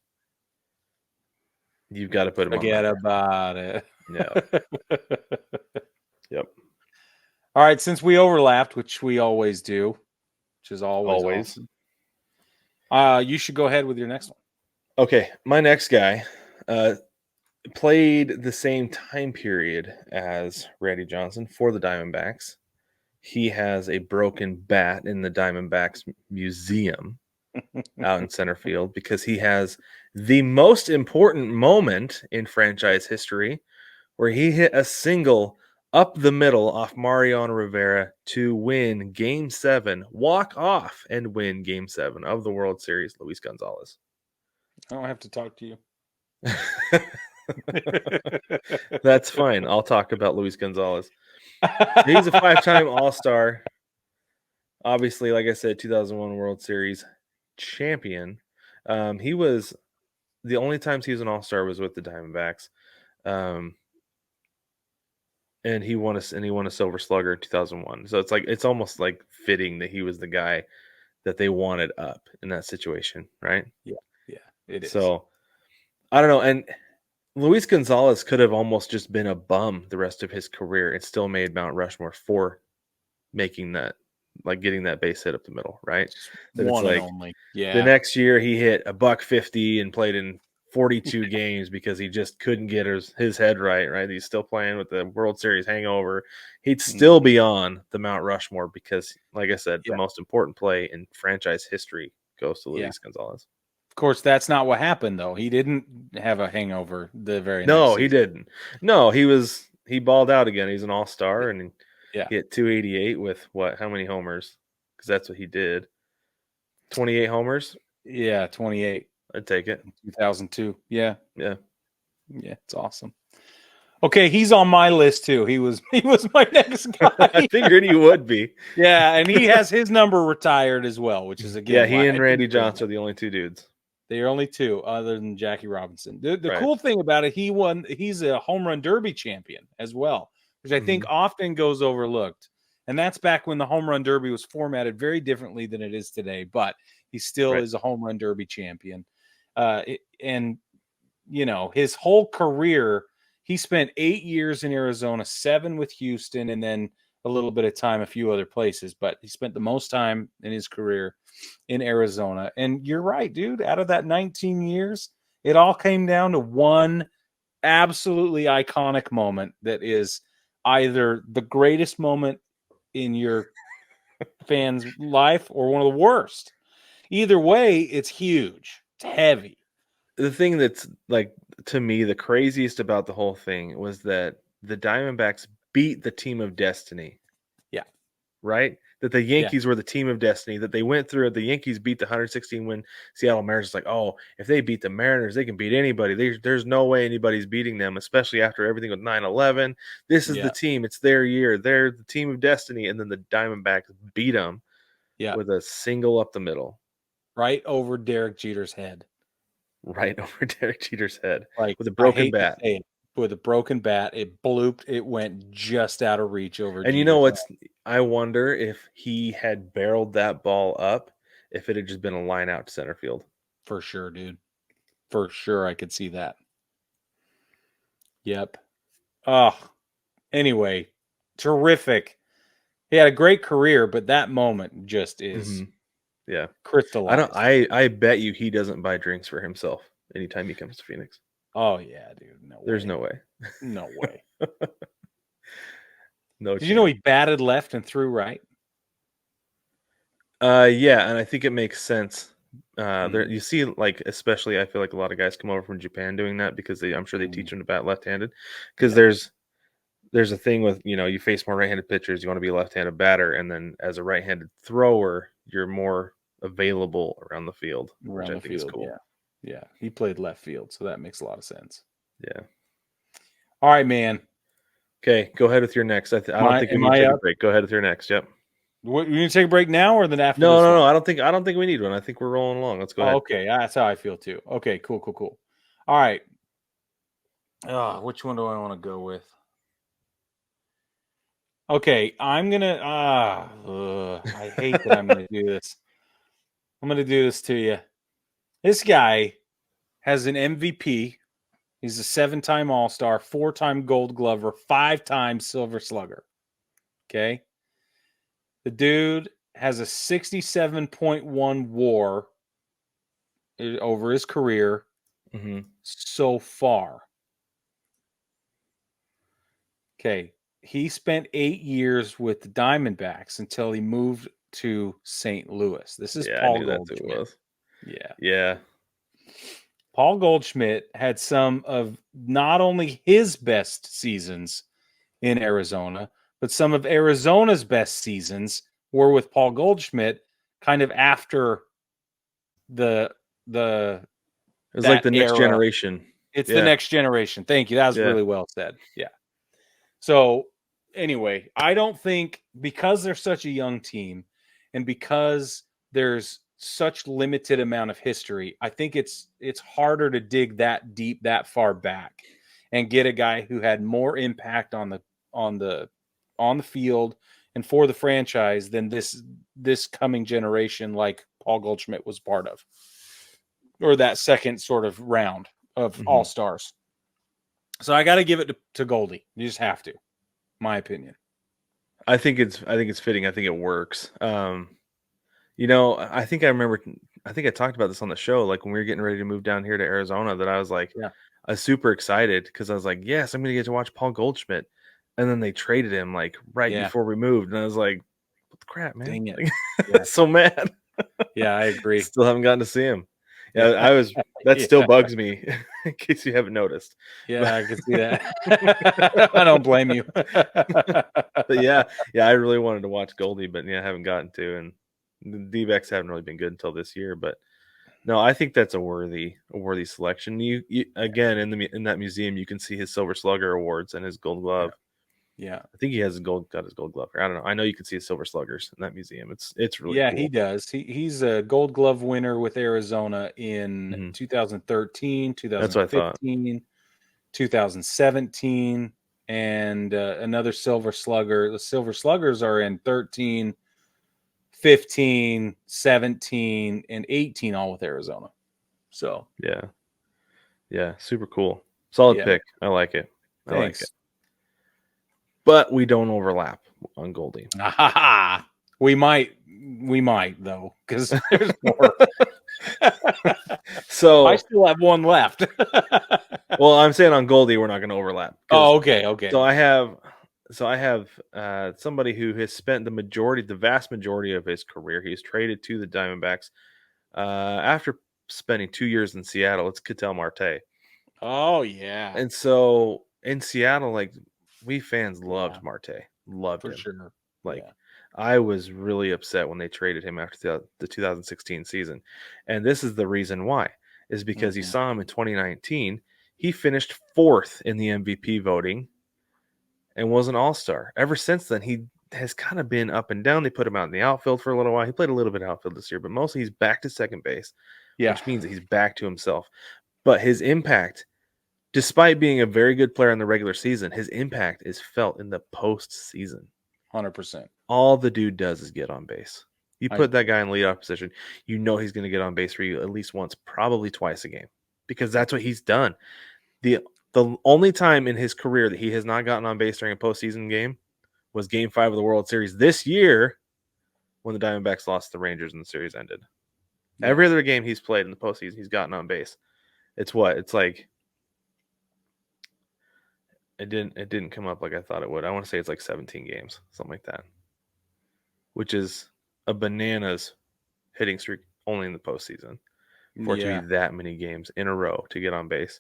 You've got to put him Forget on about it. there. Yeah. Yep. All right. Since we overlapped, which we always do, which is always awesome. You should go ahead with your next one. Okay. My next guy played the same time period as Randy Johnson for the Diamondbacks. He has a broken bat in the Diamondbacks Museum out in center field because he has the most important moment in franchise history where he hit a single up the middle off Mariano Rivera to win Game 7, walk off and win Game 7 of the World Series, Luis Gonzalez. I don't have to talk to you. That's fine. I'll talk about Luis Gonzalez. He's a 5-time All-Star. Obviously, like I said, 2001 World Series champion. He was the only times he was an All-Star was with the Diamondbacks. And he won a Silver Slugger in 2001. So it's almost like fitting that he was the guy that they wanted up in that situation, right? Yeah, it is. So I don't know. And Luis Gonzalez could have almost just been a bum the rest of his career and still made Mount Rushmore for making that, like getting that base hit up the middle, right? That it's One and like only. Yeah. the next year he hit $150 and played in 42 games because he just couldn't get his head right, right? He's still playing with the World Series hangover. He'd still be on the Mount Rushmore because, like I said, the most important play in franchise history goes to Luis Gonzalez. Of course, that's not what happened, though. He didn't have a hangover the very next No, season. he didn't. No, he balled out again. He's an all-star, and he hit 288 with how many homers? Because that's what he did. 28 homers? Yeah, 28. I'd take it. 2002. Yeah. Yeah. Yeah, it's awesome. Okay, he's on my list too. He was my next guy. I figured he would be. Yeah, and he has his number retired as well, which is again. Yeah, he and Randy Johnson are the only two dudes. They are only two, other than Jackie Robinson. The cool thing about it, he's a home run derby champion as well, which I think often goes overlooked. And that's back when the home run derby was formatted very differently than it is today. But he still is a home run derby champion. And you know, his whole career, he spent 8 years in Arizona, 7 with Houston, and then a little bit of time a few other places. But he spent the most time in his career in Arizona. And you're right, dude. Out of that 19 years, it all came down to one absolutely iconic moment that is either the greatest moment in your fan's life or one of the worst. Either way, it's huge. It's heavy. The thing that's like, to me, the craziest about the whole thing was that the Diamondbacks beat the team of destiny. Yeah. Right? That the Yankees were the team of destiny, that they went through it. The Yankees beat the 116 win Seattle Mariners. It's like, oh, if they beat the Mariners, they can beat anybody. There's no way anybody's beating them, especially after everything with 9/11. This is the team. It's their year. They're the team of destiny. And then the Diamondbacks beat them with a single up the middle. Right over Derek Jeter's head. Right over Derek Jeter's head. Like, with a broken bat. With a broken bat, it blooped. It went just out of reach over. And you know what's? I wonder if he had barreled that ball up, if it had just been a line out to center field. For sure, dude. For sure, I could see that. Yep. Oh, anyway, terrific. He had a great career, but that moment just is Yeah. crystallized. I bet you he doesn't buy drinks for himself anytime he comes to Phoenix. Oh yeah, dude. No way. There's no way. No way. No Did you know he batted left and threw right? Yeah, and I think it makes sense. There Mhm. you see, like, especially I feel like a lot of guys come over from Japan doing that because I'm sure they teach them to bat left-handed. Because Yeah. there's a thing with, you face more right-handed pitchers, you want to be a left-handed batter, and then as a right-handed thrower, you're more available around the field, which Around I the think is field, cool. yeah. Yeah. He played left field, so that makes a lot of sense. Yeah. All right, man. Okay, go ahead with your next. I don't think we Am need to I take a up? break. Go ahead with your next. Yep. What, you need to take a break now or then after No, this no, no. one? I don't think we need one. I think we're rolling along. Let's go Oh, ahead. okay. That's how I feel too. Okay, cool. All right. Which one do I want to go with? Okay, I'm gonna. I hate that I'm gonna do this. I'm gonna do this to you. This guy has an MVP. He's a 7-time All-Star, 4-time Gold Glover, 5-time Silver Slugger. Okay, the dude has a 67.1 WAR over his career so far. Okay, he spent 8 years with the Diamondbacks until he moved to St. Louis. This is Yeah, I Paul knew that's who it Goldschmidt. was. Yeah. Yeah. Paul Goldschmidt had some of not only his best seasons in Arizona, but some of Arizona's best seasons were with Paul Goldschmidt kind of after the It was like that the next era. generation. It's the Yeah. next generation. Thank you. That was Yeah. really well said. Yeah. So anyway, I don't think because they're such a young team and because there's such limited amount of history, I think it's harder to dig that deep, that far back and get a guy who had more impact on the field and for the franchise than this coming generation like Paul Goldschmidt was part of. Or that second sort of round of all-stars. So I got to give it to Goldie. You just have to. My opinion. I think it's fitting. I think it works. I think I talked about this on the show, like when we were getting ready to move down here to Arizona, that I was like, Yeah. I was super excited because I was like, yes, I'm going to get to watch Paul Goldschmidt. And then they traded him like right before we moved. And I was like, what the crap, man? Dang it. Yeah. So mad. Yeah, I agree. Still haven't gotten to see him. Yeah, that still bugs me in case you haven't noticed. Yeah, I can see that. I don't blame you. But yeah, I really wanted to watch Goldie, but I haven't gotten to. And the D-backs haven't really been good until this year. But no, I think that's a worthy selection. You again in that museum, you can see his Silver Slugger awards and his Gold Glove. Yeah. I think he has got his Gold Glove. I don't know. I know you can see his Silver Sluggers in that museum. It's really cool. He does. He's a Gold Glove winner with Arizona in 2013, 2015, 2017, and another Silver Slugger. The Silver Sluggers are in 13, 15, 17, and 18, all with Arizona. So yeah, super cool. Solid pick. I like it. Thanks. I like it. But we don't overlap on Goldie. We might though, because there's more. So I still have one left. Well, I'm saying on Goldie, we're not going to overlap. Oh, okay. So I have somebody who has spent the vast majority of his career. He's traded to the Diamondbacks after spending 2 years in Seattle. It's Ketel Marte. Oh yeah. And so in Seattle, like, we fans loved Marte, loved him. For sure. Like, I was really upset when they traded him after the 2016 season. And this is the reason why, is because you saw him in 2019. He finished 4th in the MVP voting and was an all-star. Ever since then, he has kind of been up and down. They put him out in the outfield for a little while. He played a little bit of outfield this year, but mostly he's back to second base, which means that he's back to himself. But his impact, despite being a very good player in the regular season, his impact is felt in the postseason. 100%. All the dude does is get on base. You put that guy in leadoff position, you know he's going to get on base for you at least once, probably twice a game, because that's what he's done. The only time in his career that he has not gotten on base during a postseason game was Game 5 of the World Series this year when the Diamondbacks lost to the Rangers and the series ended. Yeah. Every other game he's played in the postseason, he's gotten on base. It's what? It's like it didn't come up like I thought it would. I want to say it's like 17 games, something like that, which is a bananas hitting streak only in the postseason for it to be that many games in a row to get on base.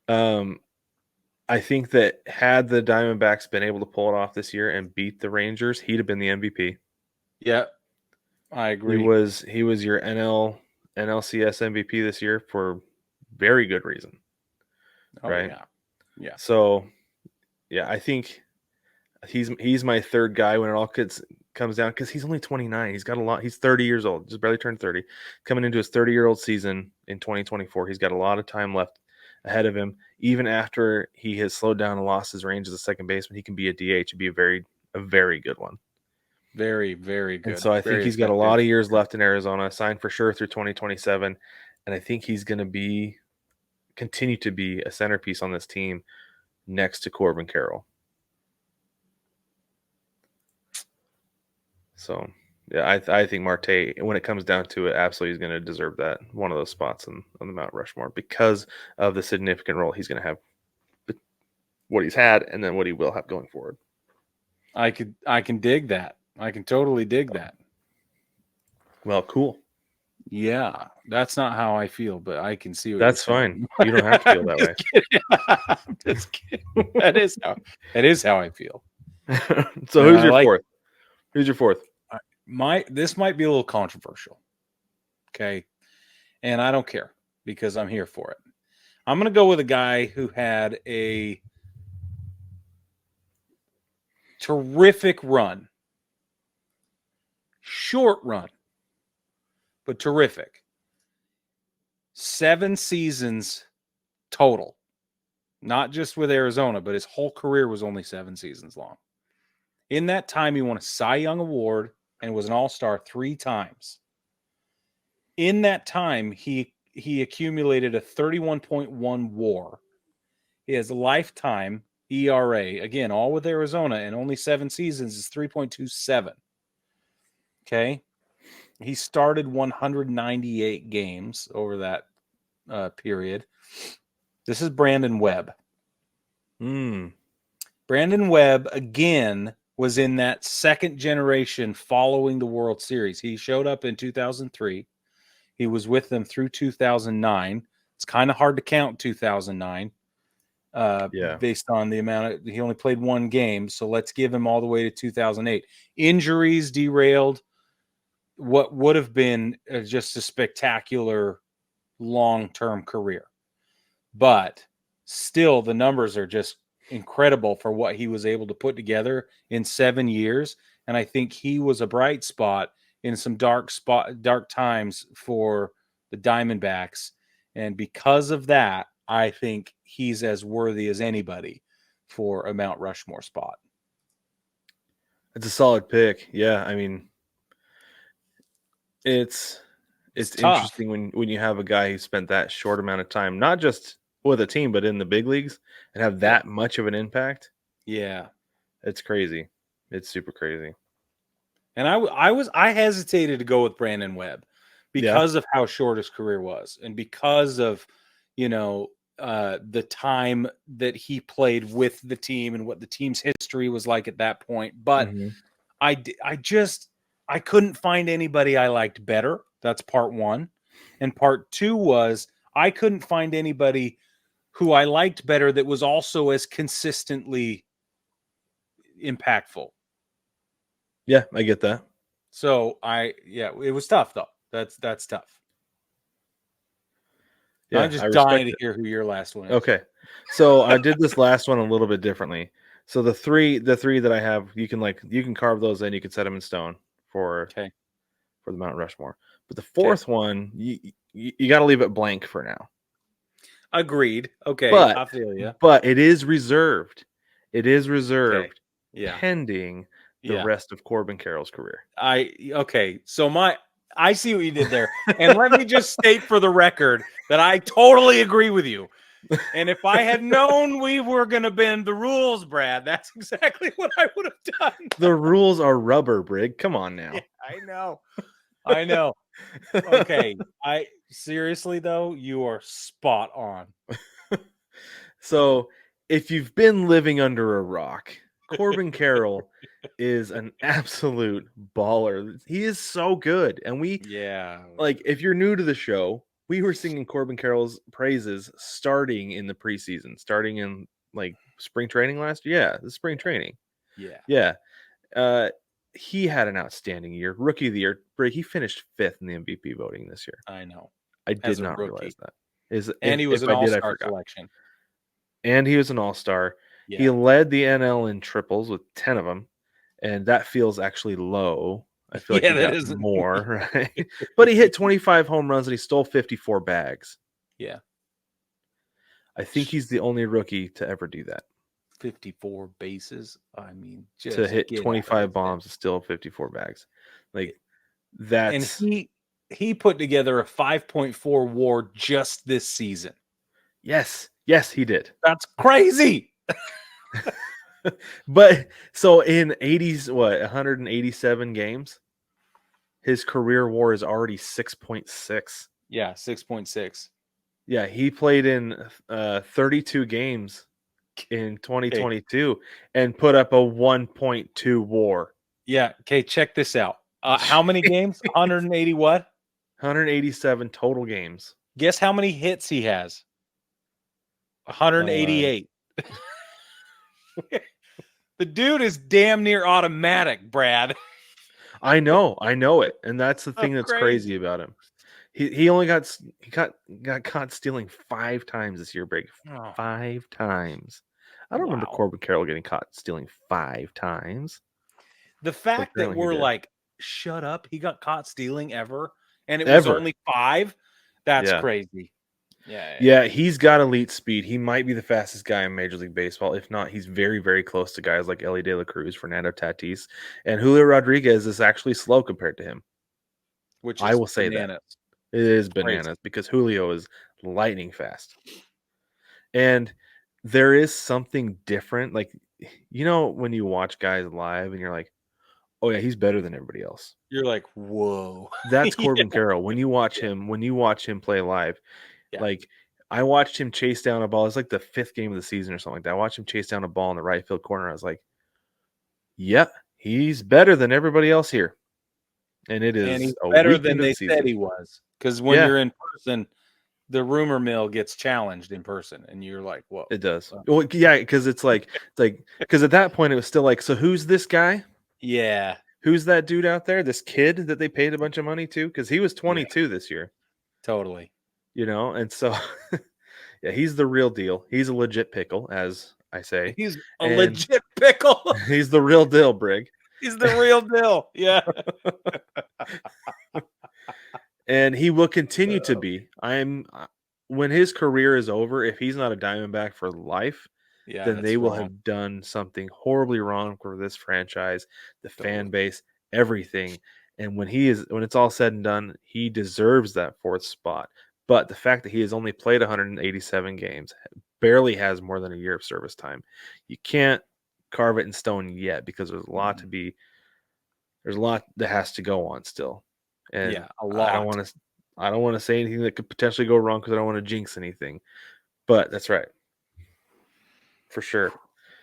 I think that had the Diamondbacks been able to pull it off this year and beat the Rangers, he'd have been the MVP. Yeah, I agree. He was your NLCS MVP this year for very good reason. Oh, right? Yeah. So, yeah, I think he's my third guy when it all comes down because he's only 29. He's got a lot. He's 30 years old, just barely turned 30. Coming into his 30-year-old season in 2024, he's got a lot of time left ahead of him. Even after he has slowed down and lost his range as a second baseman, he can be a DH and be a very good one. Very, very good. And so I think he's got a lot of years left in Arizona, signed for sure through 2027. And I think he's going to continue to be a centerpiece on this team next to Corbin Carroll. So, yeah, I think Marte, when it comes down to it, absolutely is going to deserve that one of those spots on the Mount Rushmore because of the significant role he's going to have, what he's had, and then what he will have going forward. I can dig that. I can totally dig that. Well, cool. Yeah, that's not how I feel, but I can see what that's fine. You don't have to feel that way. I'm just kidding. That is how I feel. So who's your fourth? Who's your fourth? This might be a little controversial. Okay. And I don't care because I'm here for it. I'm going to go with a guy who had a terrific run. Short run, but terrific. 7 seasons total. Not just with Arizona, but his whole career was only 7 seasons long. In that time, he won a Cy Young Award and was an All-Star 3 times. In that time, he accumulated a 31.1 WAR. His lifetime ERA, again, all with Arizona, and only 7 seasons, is 3.27. Okay. He started 198 games over that period. This is Brandon Webb. Brandon Webb, again, was in that second generation following the World Series. He showed up in 2003. He was with them through 2009. It's kind of hard to count 2009 based on the amount he only played 1 game. So let's give him all the way to 2008. Injuries derailed what would have been just a spectacular long-term career. But still, the numbers are just incredible for what he was able to put together in 7 years. And I think he was a bright spot in some dark times for the Diamondbacks. And because of that, I think he's as worthy as anybody for a Mount Rushmore spot. It's a solid pick. Yeah, I mean, it's interesting when you have a guy who spent that short amount of time, not just with a team, but in the big leagues, and have that much of an impact. Yeah, it's crazy. It's super crazy. And I hesitated to go with Brandon Webb because of how short his career was, and because of the time that he played with the team and what the team's history was like at that point. But I couldn't find anybody I liked better. That's part one. And part two was I couldn't find anybody who I liked better that was also as consistently impactful. Yeah, I get that. So it was tough though. That's tough. Yeah, I'm just dying to hear who your last one is. Okay. So I did this last one a little bit differently. So the three that I have, you can carve those in, you can set them in stone for the Mount Rushmore. But the fourth one, you got to leave it blank for now. Agreed. Okay, but, I feel you. But it is reserved. It is reserved pending the rest of Corbin Carroll's career. So I see what you did there. And let me just state for the record that I totally agree with you. And if I had known we were going to bend the rules, Brad, that's exactly what I would have done. The rules are rubber, Brig. Come on now. Yeah, I know. I know. Okay. Seriously though, you are spot on. So if you've been living under a rock, Corbin Carroll is an absolute baller. He is so good. And if you're new to the show, we were singing Corbin Carroll's praises starting in the preseason, starting in like spring training last year. Yeah, the spring training. Yeah. Yeah. He had an outstanding year. Rookie of the year. He finished 5th in the MVP voting this year. I know. I did not realize that. He was an all-star selection. And he was an all-star. Yeah. He led the NL in triples with 10 of them. And that feels actually low. I feel like he got more, right? But he hit 25 home runs and he stole 54 bags. Yeah. I think he's the only rookie to ever do that. 54 bases. I mean, just to hit 25 bombs and still 54 bags. Like that's and he put together a 5.4 WAR just this season. Yes, he did. That's crazy. But so in 187 games, his career WAR is already 6.6. Yeah, 6.6. Yeah, he played in 32 games in 2022 and put up a 1.2 WAR. Yeah. Okay, check this out. How many games? 180 what? 187 total games. Guess how many hits he has? 188. The dude is damn near automatic, Brad. I know it, and that's the thing that's crazy about him. He only got caught stealing 5 times this year, Brig. 5 times. I don't remember Corbin Carroll getting caught stealing 5 times. The fact that we're like, shut up, he got caught stealing ever, and it was only 5. That's crazy. Yeah, he's got elite speed. He might be the fastest guy in Major League Baseball. If not, he's very, very close to guys like Elly De La Cruz, Fernando Tatis, and Julio Rodriguez is actually slow compared to him. Which I will say that it is bananas because Julio is lightning fast. And there is something different. Like, when you watch guys live and you're like, oh yeah, he's better than everybody else. You're like, whoa. That's Corbin Carroll. When you watch him play live, like I watched him chase down a ball. It's like the 5th game of the season or something like that. I watched him chase down a ball in the right field corner. I was like, yep, he's better than everybody else here. And it is he's better than they said he was. Because when you're in person, the rumor mill gets challenged in person, and you're like, whoa. It does. Well, yeah, because it's like because at that point it was still like, so who's this guy? Yeah. Who's that dude out there? This kid that they paid a bunch of money to? Because he was 22 this year. Totally. And so he's the real deal. He's a legit pickle, as I say. He's a legit pickle. He's the real deal, Brig. He's the real deal. Yeah. And he will continue to be. When his career is over, if he's not a Diamondback for life, then they will have done something horribly wrong for this franchise, the fan base, everything. And when it's all said and done, he deserves that 4th spot. But the fact that he has only played 187 games, barely has more than a year of service time, you can't carve it in stone yet because there's a lot there's a lot that has to go on still. And a lot. I don't want to say anything that could potentially go wrong because I don't want to jinx anything. But that's right. For sure.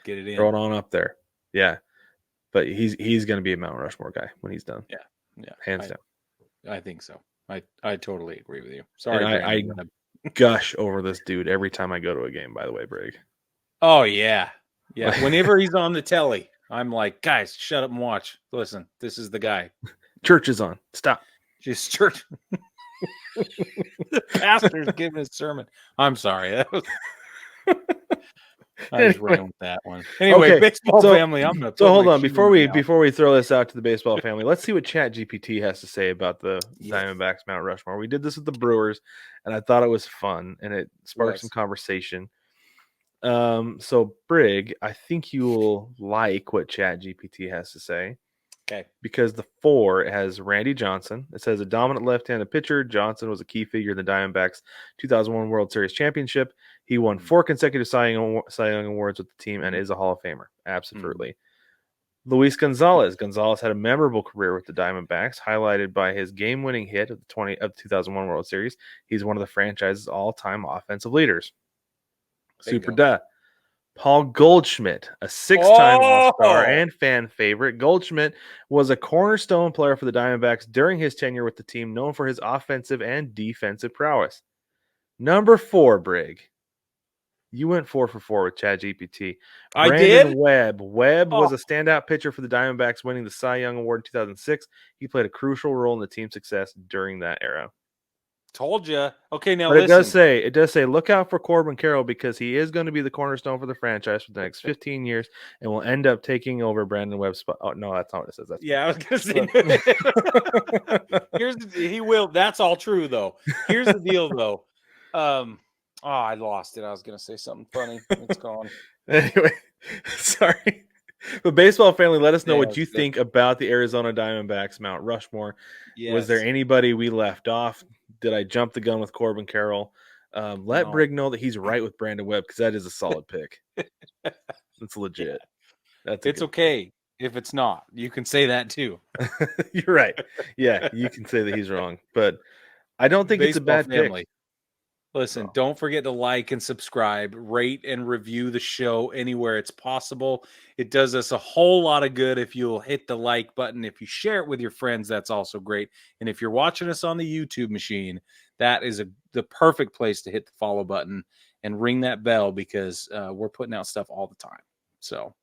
Get it in. Throw it on up there. Yeah. But he's going to be a Mount Rushmore guy when he's done. Yeah. Hands down. I think so. I totally agree with you. Sorry. I gush over this dude every time I go to a game, by the way, Brig. Oh, yeah. Yeah. Whenever he's on the telly, I'm like, guys, shut up and watch. Listen, this is the guy. Church is on. Stop. Just church. The pastor's giving his sermon. I'm sorry. That was... I just ran with that one. Anyway, baseball family. I'm gonna. So hold on before we throw this out to the baseball family. Let's see what ChatGPT has to say about the Diamondbacks Mount Rushmore. We did this with the Brewers, and I thought it was fun, and it sparked some conversation. So Brig, I think you will like what ChatGPT has to say. Okay. Because the 4 has Randy Johnson. It says a dominant left-handed pitcher. Johnson was a key figure in the Diamondbacks 2001 World Series championship. He won 4 consecutive Cy Young Awards with the team and is a Hall of Famer. Absolutely. Luis Gonzalez. Gonzalez had a memorable career with the Diamondbacks, highlighted by his game-winning hit of the 2001 World Series. He's one of the franchise's all-time offensive leaders. Super duh. Paul Goldschmidt, a 6-time All-Star and fan favorite. Goldschmidt was a cornerstone player for the Diamondbacks during his tenure with the team, known for his offensive and defensive prowess. Number 4, Brig. You went 4 for 4 with ChatGPT. I Brandon did? Webb. Webb was a standout pitcher for the Diamondbacks, winning the Cy Young Award in 2006. He played a crucial role in the team's success during that era. Told you. Okay, now but listen. it does say, look out for Corbin Carroll because he is going to be the cornerstone for the franchise for the next 15 years and will end up taking over Brandon Webb's spot. Oh, no, that's not what it says. I was going to say. He will. That's all true, though. Here's the deal, though. I lost it. I was going to say something funny. It's gone. Anyway, sorry. But baseball family, let us know what you think about the Arizona Diamondbacks, Mount Rushmore. Yes. Was there anybody we left off? Did I jump the gun with Corbin Carroll? Let Brig know that he's right with Brandon Webb because that is a solid pick. That's legit. It's okay if it's not. You can say that too. You're right. Yeah, you can say that he's wrong, but I don't think it's a bad pick. Listen, don't forget to like and subscribe, rate and review the show anywhere it's possible. It does us a whole lot of good if you'll hit the like button. If you share it with your friends, that's also great. And if you're watching us on the YouTube machine, that is the perfect place to hit the follow button and ring that bell because we're putting out stuff all the time. So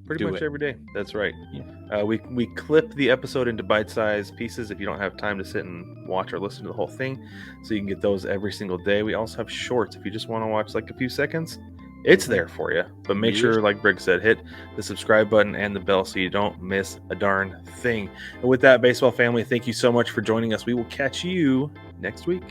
pretty much every day. That's right. Yeah. We clip the episode into bite-sized pieces if you don't have time to sit and watch or listen to the whole thing. So you can get those every single day. We also have shorts. If you just want to watch like a few seconds, it's there for you. But make sure, like Brig said, hit the subscribe button and the bell so you don't miss a darn thing. And with that, baseball family, thank you so much for joining us. We will catch you next week.